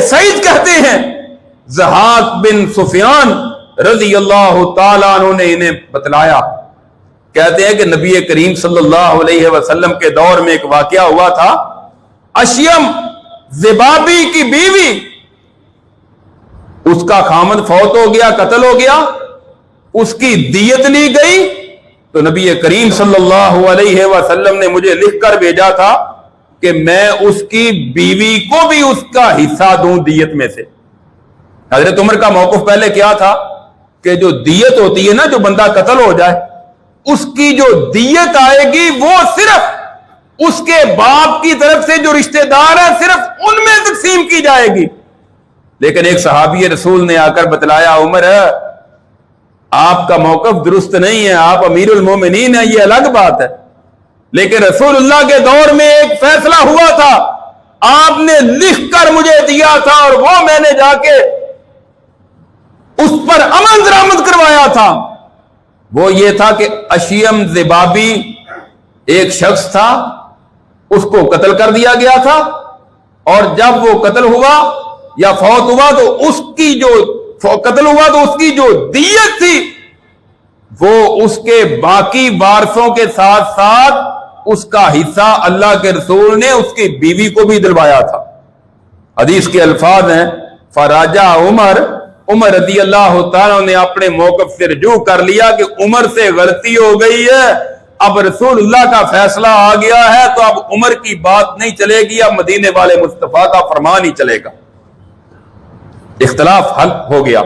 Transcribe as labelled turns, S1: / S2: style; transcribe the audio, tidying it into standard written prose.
S1: सईद कहते हैं ज़हाक बिन सुफियान रज़ी अल्लाह ताला अन्हु ने इन्हें बतलाया। कहते हैं कि नबी करीम सल्लल्लाहु अलैहि वसल्लम के दौर में एक वाकया हुआ था। अशियम ज़िबाबी की बीवी, उसका खामद फौत हो गया, कत्ल हो गया, उसकी दियत ली गई। तो नबी करीम सल्लल्लाहु अलैहि वसल्लम ने मुझे लिखकर भेजा था कि मैं उसकी बीवी को भी उसका हिस्सा दूं दियत में से। हजरत उमर का मौक़िफ़ पहले क्या था कि जो दियत होती है ना, जो बंदा कत्ल हो जाए उसकी जो दियत आएगी वो सिर्फ उसके बाप की तरफ से जो रिश्तेदार है सिर्फ उनमें तकसीम की जाएगी। लेकिन एक सहाबी रसूल ने आकर बतलाया, उमर आपका मौक़िफ़ दुरुस्त नहीं है, आप अमीरुल मोमिनीन है, ये अलग बात है। लेकिन रसूलुल्लाह के दौर में एक फैसला हुआ था, आपने लिखकर मुझे दिया था और वो मैंने जाके उस पर अमल दरामद करवाया था। वो ये था कि अशियम ज़िबाबी एक शख्स था, उसको कत्ल कर दिया गया था, और जब वो कत्ल हुआ या फौत हुआ तो उसकी जो कत्ल हुआ तो उसकी जो दियत थी वो उसके बाकी वारसों के साथ साथ उसका हिस्सा अल्लाह के रसूल ने उसकी बीवी को भी दिलवाया था। हदीस के अल्फाज हैं, फराजा उमर, उमर रज़ी अल्लाह तआला ने अपने मौक़िफ़ से रुजू कर लिया कि उमर से गलती हो गई है, अब रसूलुल्लाह का फैसला आ गया है, तो अब उमर की बात नहीं चलेगी, अब मदीने वाले मुस्तफा का फरमान ही चलेगा। इख्तिलाफ हल हो गया।